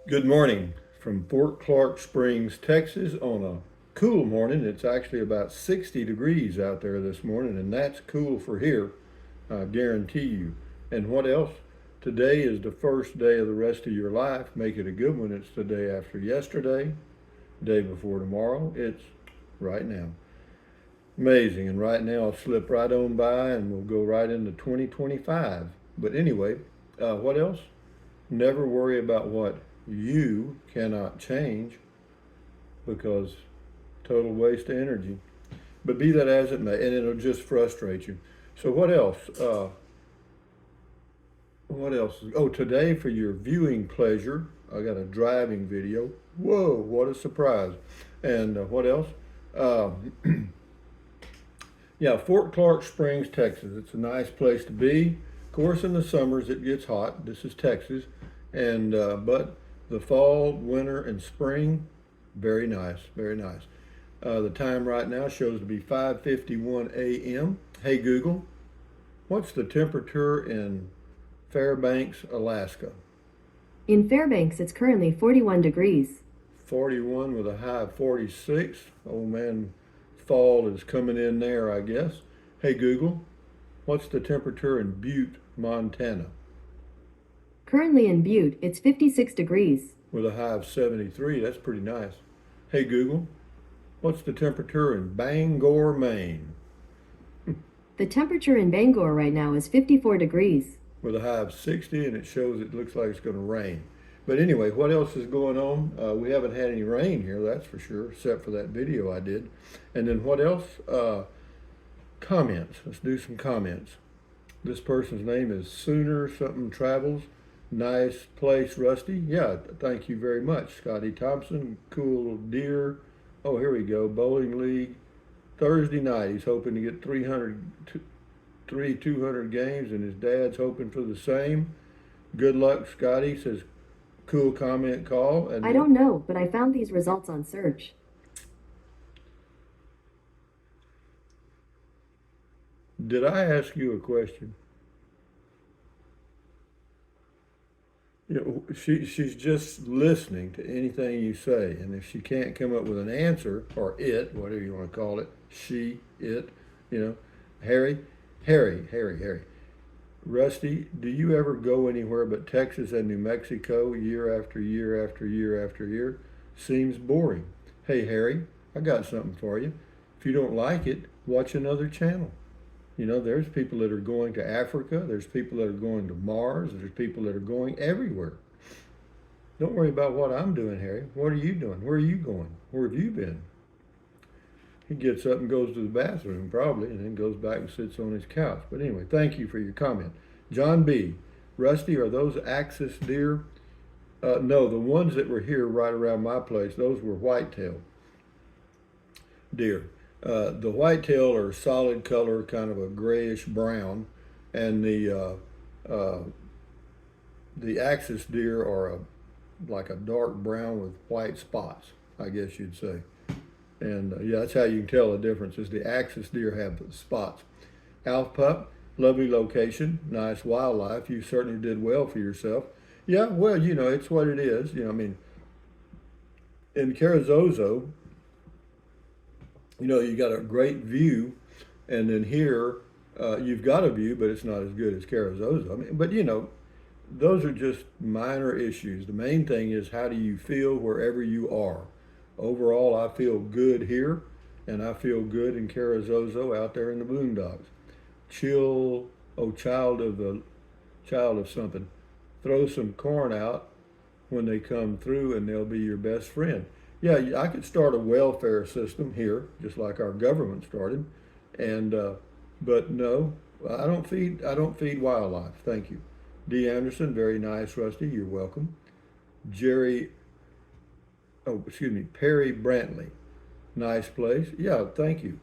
Good morning from Fort Clark Springs, Texas on a cool morning. It's actually about 60 degrees out there this morning, and that's cool for here, I guarantee you. And what else? Today is the first day of the rest of your life. Make it a good one. It's the day after yesterday, day before tomorrow. It's right now. Amazing. And right now I'll slip right on by and we'll go right into 2025. But anyway, what else? Never worry about what you cannot change because total waste of energy. But be that as it may, and it'll just frustrate you. So what else? What else? Oh, today for your viewing pleasure, I got a driving video. Whoa, what a surprise! And what else? Uh, yeah, Fort Clark Springs, Texas. It's a nice place to be. Of course, in the summers it gets hot. This is Texas, and but the fall, winter, and spring, very nice, very nice. The time right now shows to be 5:51 a.m. Hey Google, what's the temperature in Fairbanks, Alaska? In Fairbanks, it's currently 41 degrees. 41 with a high of 46. Oh man, fall is coming in there, I guess. Hey Google, what's the temperature in Butte, Montana? Currently in Butte, it's 56 degrees. With a high of 73. That's pretty nice. Hey Google, what's the temperature in Bangor, Maine? The temperature in Bangor right now is 54 degrees. With a high of 60, and it shows it looks like it's going to rain. But anyway, what else is going on? We haven't had any rain here, that's for sure, except for that video I did. And then what else? Comments. Let's do some comments. This person's name is Sooner Something Travels. Nice place, Rusty. Yeah, thank you very much, Scotty Thompson. Cool deer. Oh, here we go. Bowling League. Thursday night. He's hoping to get 200 games, and his dad's hoping for the same. Good luck, Scotty. Says cool comment call. I don't know, but I found these results on search. Did I ask you a question? She's just listening to anything you say, and if she can't come up with an answer, or it, whatever you want to call it, she, it, you know, Harry, Harry. Rusty, do you ever go anywhere but Texas and New Mexico year after year after year after year? Seems boring. Hey, Harry, I got something for you. If you don't like it, watch another channel. There's people that are going to Africa, there's people that are going to Mars, there's people that are going everywhere. Don't worry about what I'm doing, Harry. What are you doing? Where are you going? Where have you been? He gets up and goes to the bathroom, probably, and then goes back and sits on his couch. But anyway, thank you for your comment. John B. Rusty, are those axis deer? No, the ones that were here right around my place, those were whitetail deer. The whitetail are solid color, kind of a grayish brown, and the axis deer are like a dark brown with white spots, I guess you'd say. And yeah, that's how you can tell the difference. Is the axis deer have spots. Alf Pup, lovely location, nice wildlife. You certainly did well for yourself. Yeah, well, it's what it is. I mean, in Carrizozo, you got a great view, and then here you've got a view, but it's not as good as Carrizozo. I mean, but those are just minor issues. The main thing is, how do you feel wherever you are? Overall, I feel good here, and I feel good in Carrizozo out there in the boondocks. Chill, oh child of something. Throw some corn out when they come through, and they'll be your best friend. Yeah, I could start a welfare system here, just like our government started, and but no, I don't feed wildlife. Thank you. D. Anderson, very nice, Rusty. You're welcome. Jerry, oh excuse me, Perry Brantley, nice place. Yeah, thank you.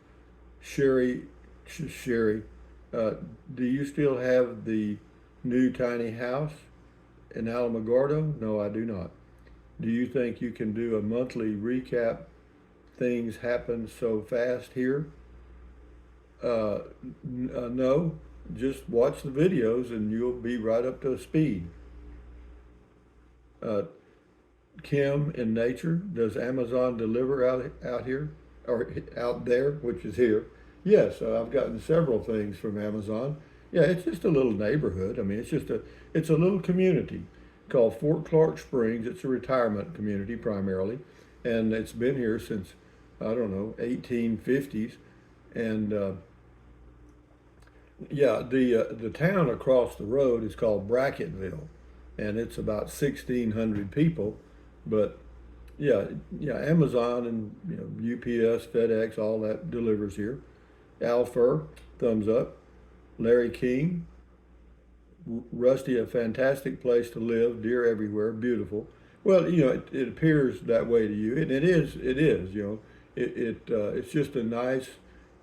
Sherry, do you still have the new tiny house in Alamogordo? No, I do not. Do you think you can do a monthly recap? Things happen so fast here. No, just watch the videos and you'll be right up to speed. Uh, Kim in nature, does Amazon deliver out here or out there, which is here? Yes, I've gotten several things from Amazon. Yeah, it's just a little neighborhood. I mean, it's a little community called Fort Clark Springs. It's a retirement community primarily, and it's been here since I don't know 1850s. And yeah, the town across the road is called Bracketville, and it's about 1,600 people. But yeah, yeah, Amazon and UPS, FedEx, all that delivers here. Alfer, thumbs up. Larry King, Rusty, a fantastic place to live. Deer everywhere, beautiful. Well, it appears that way to you, and it is. It is. It's just a nice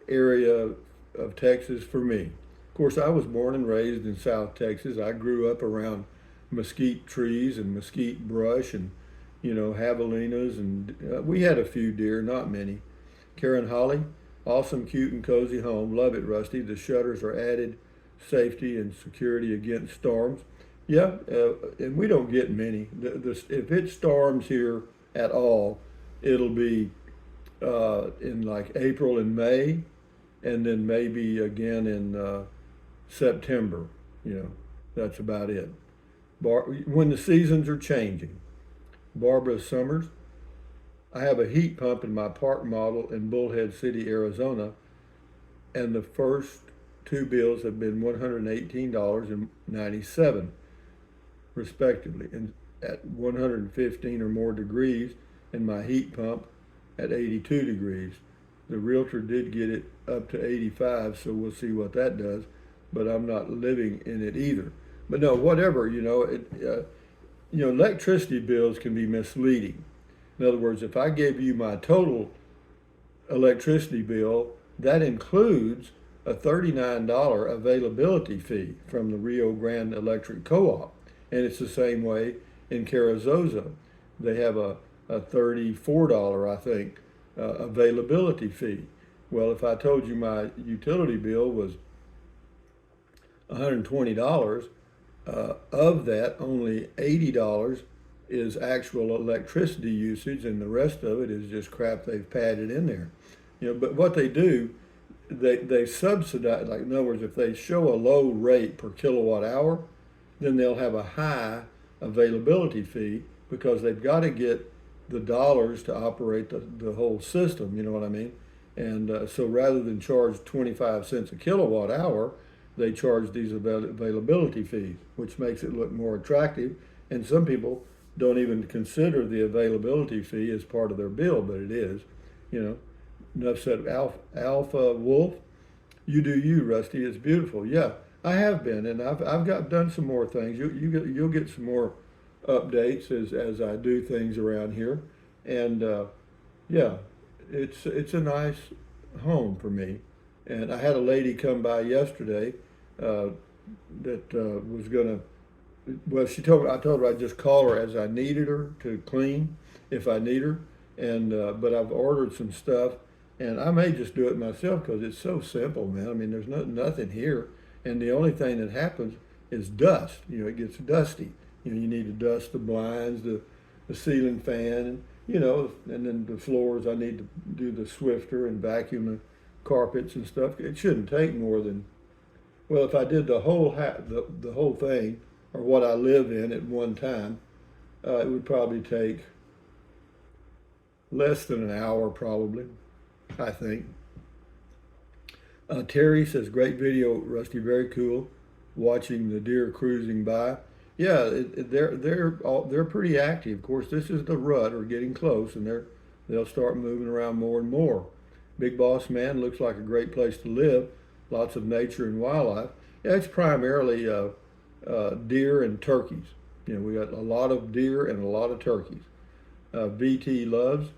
area of Texas for me. Of course, I was born and raised in South Texas. I grew up around mesquite trees and mesquite brush and javelinas, and we had a few deer, not many. Karen Holly, awesome, cute, and cozy home. Love it, Rusty. The shutters are added safety and security against storms. Yeah, and we don't get many. If it storms here at all, it'll be in like April and May, and then maybe again in September. You know, that's about it. When the seasons are changing. Barbara Summers, I have a heat pump in my park model in Bullhead City, Arizona, and the first two bills have been $118.97, respectively, and at 115 or more degrees, and my heat pump at 82 degrees. The realtor did get it up to 85, so we'll see what that does, but I'm not living in it either. But no, whatever, electricity bills can be misleading. In other words, if I gave you my total electricity bill, that includes a $39 availability fee from the Rio Grande Electric Co-op. And it's the same way in Carrizosa. They have a $34, I think, availability fee. Well, if I told you my utility bill was $120, of that, only $80 is actual electricity usage, and the rest of it is just crap they've padded in there. But what they do, they subsidize. Like in other words, if they show a low rate per kilowatt hour, then they'll have a high availability fee because they've got to get the dollars to operate the whole system. You know what I mean? And so rather than charge 25 cents a kilowatt hour, they charge these availability fees, which makes it look more attractive. And some people don't even consider the availability fee as part of their bill, but it is. Enough said. Alpha Wolf, you do you, Rusty. It's beautiful. Yeah, I have been, and I've done some more things. You'll get some more updates as I do things around here, and yeah, it's a nice home for me. And I had a lady come by yesterday that was gonna. Well, I told her I'd just call her as I needed her to clean if I need her, and but I've ordered some stuff, and I may just do it myself because it's so simple, man. I mean, there's nothing here, and the only thing that happens is dust. It gets dusty. You need to dust the blinds, the ceiling fan, and then the floors. I need to do the Swifter and vacuum the carpets and stuff. It shouldn't take more than, well, if I did the whole the whole thing, or what I live in at one time, it would probably take less than an hour, probably, I think. Terry says, great video, Rusty, very cool. Watching the deer cruising by. Yeah, they're pretty active. Of course, this is the rut, or getting close, and they'll start moving around more and more. Big Boss Man looks like a great place to live. Lots of nature and wildlife. Yeah, it's primarily deer and turkeys. We got a lot of deer and a lot of turkeys. VT Loves,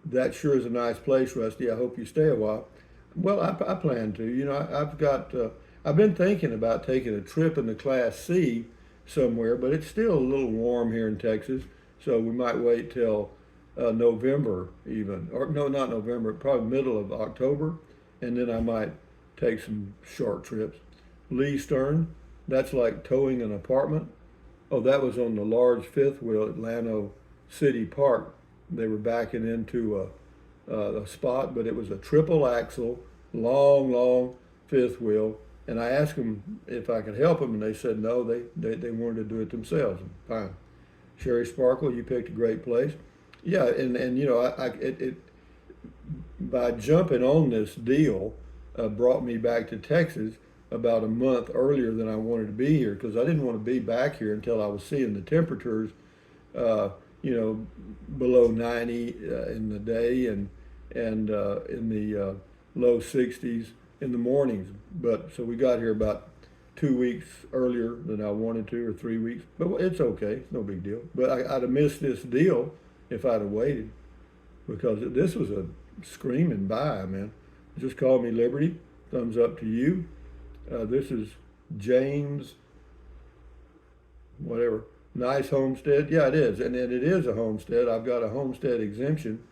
that sure is a nice place, Rusty. I hope you stay a while. Well, I plan to. I've been thinking about taking a trip in the Class C somewhere, but it's still a little warm here in Texas, so we might wait till November even, or no, not November, probably middle of October, and then I might take some short trips. Lee Stern, that's like towing an apartment. Oh, that was on the large fifth wheel at Llano city park. They were backing into a spot, but it was a triple axle, long fifth wheel. And I asked them if I could help them, and they said no, they wanted to do it themselves. Fine. Sherry Sparkle, you picked a great place. Yeah, and you know, it by jumping on this deal brought me back to Texas about a month earlier than I wanted to be here because I didn't want to be back here until I was seeing the temperatures, uh, you know, below 90 in the day and in the low 60s in the mornings. But so we got here about 2 weeks earlier than I wanted to, or 3 weeks. But it's okay, it's no big deal. But I'd have missed this deal if I'd have waited because this was a screaming buy, man. Just call me Liberty. Thumbs up to you. This is James, whatever. Nice homestead. Yeah, it is, and it is a homestead. I've got a homestead exemption,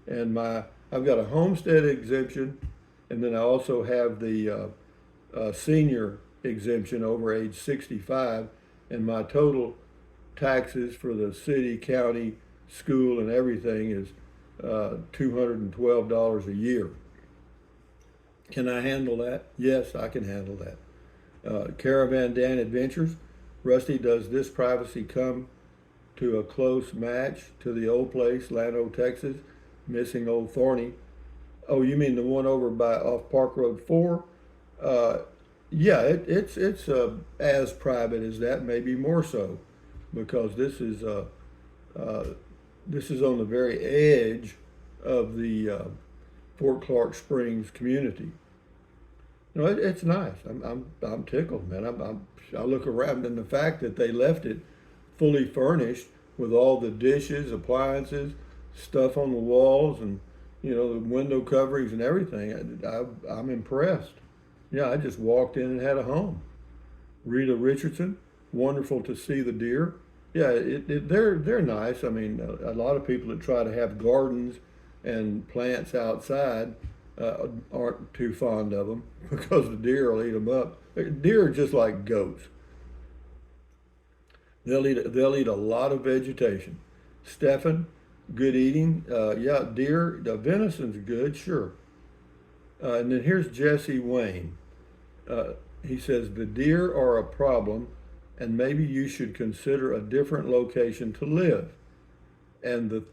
and I've got a homestead exemption, and then I also have the senior exemption over age 65, and my total taxes for the city, county, school, and everything is $212 a year. Can I handle that? Yes, I can handle that. Caravan Dan Adventures. Rusty, does this privacy come to a close match to the old place, Llano, Texas? Missing Old Thorny. Oh, you mean the one over by off Park Road 4? Yeah, it's as private as that, maybe more so, because this is on the very edge of the Fort Clark Springs community. No, it's nice. I'm tickled, man. I look around, and the fact that they left it fully furnished with all the dishes, appliances, stuff on the walls, and you know the window coverings and everything. I'm impressed. Yeah, I just walked in and had a home. Rita Richardson, wonderful to see the deer. Yeah, they're nice. I mean, a lot of people that try to have gardens and plants outside aren't too fond of them because the deer will eat them up. Deer are just like goats. They'll eat a lot of vegetation. Stefan, good eating. Yeah, deer, venison's good, sure. And then here's Jesse Wayne. He says the deer are a problem, and maybe you should consider a different location to live. And the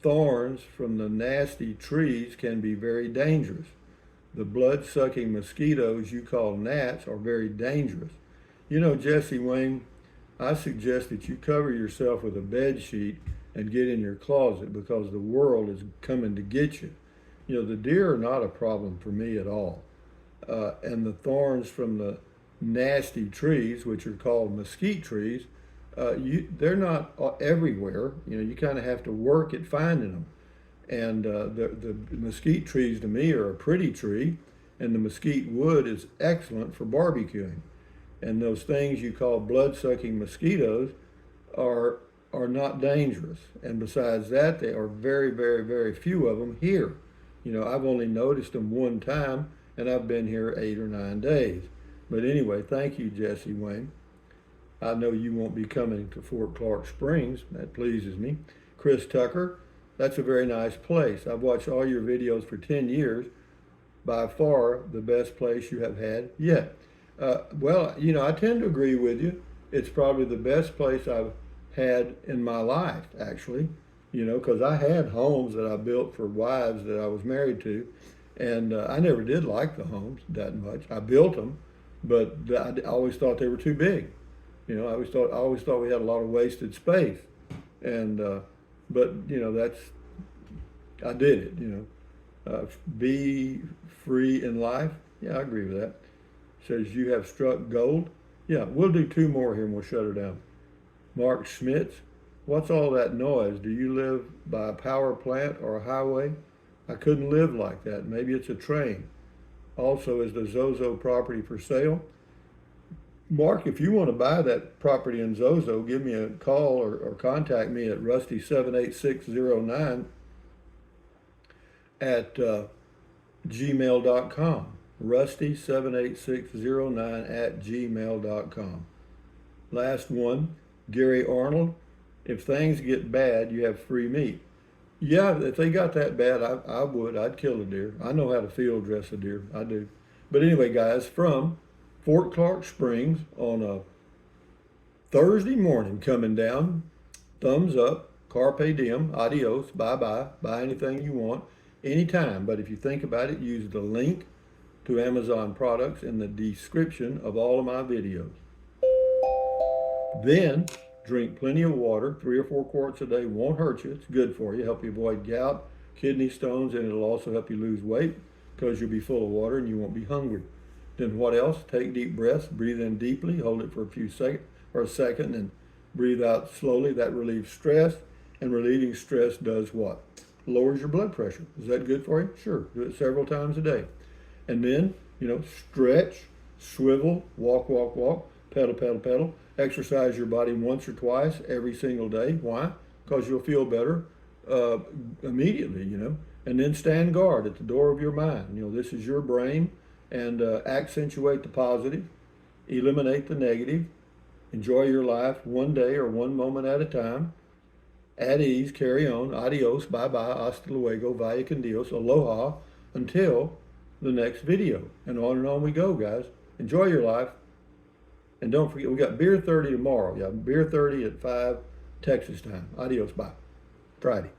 thorns from the nasty trees can be very dangerous. The blood-sucking mosquitoes you call gnats are very dangerous. You know, Jesse Wayne, I suggest that you cover yourself with a bed sheet and get in your closet because the world is coming to get you. You know, the deer are not a problem for me at all. And the thorns from the nasty trees, which are called mesquite trees, they're not everywhere. You know, you kind of have to work at finding them. And the mesquite trees to me are a pretty tree, and the mesquite wood is excellent for barbecuing. And those things you call blood-sucking mosquitoes are not dangerous. And besides that, there are very few of them here. You know, I've only noticed them one time, and I've been here 8 or 9 days. But anyway, thank you, Jesse Wayne. I know you won't be coming to Fort Clark Springs. That pleases me. Chris Tucker, that's a very nice place. I've watched all your videos for 10 years. By far the best place you have had yet. Well, you know, I tend to agree with you. It's probably the best place I've had in my life, actually. You know, because I had homes that I built for wives that I was married to, and I never did like the homes that much. I built them, but I always thought they were too big. You know, I always thought we had a lot of wasted space, and but you know I did it. You know, be free in life. Yeah, I agree with that. Says you have struck gold. Yeah, we'll do 2 more here and we'll shut her down. Mark Schmitz. What's all that noise? Do you live by a power plant or a highway? I couldn't live like that. Maybe it's a train. Also, is the Zozo property for sale? Mark, if you want to buy that property in Zozo, give me a call or contact me at rusty78609 at gmail.com. Rusty78609 at gmail.com. Last one, Gary Arnold. if things get bad, you have free meat. Yeah, if they got that bad, I would. I'd kill a deer. I know how to field dress a deer. I do. But anyway, guys, from Fort Clark Springs on a Thursday morning coming down, thumbs up, carpe diem, adios, bye-bye, buy anything you want, anytime. But if you think about it, use the link to Amazon products in the description of all of my videos. Then drink plenty of water, 3 or 4 quarts a day won't hurt you. It's good for you, help you avoid gout, kidney stones, and it'll also help you lose weight because you'll be full of water and you won't be hungry. Then what else? Take deep breaths, breathe in deeply, hold it for a few seconds or a second, and breathe out slowly. That relieves stress, and relieving stress does what? Lowers your blood pressure. Is that good for you? Sure. Do it several times a day. And then, stretch, swivel, walk, walk, walk, pedal, pedal, pedal. Exercise your body once or twice every single day. Why? Because you'll feel better immediately, And then stand guard at the door of your mind. This is your brain, and accentuate the positive, eliminate the negative, enjoy your life one day or one moment at a time. At ease, carry on, adios, bye-bye, hasta luego, vaya con Dios, aloha, until the next video. And on we go, guys. Enjoy your life. And don't forget, we got Beer 30 tomorrow. Yeah, Beer 30 at 5 Texas time. Adios, bye. Friday.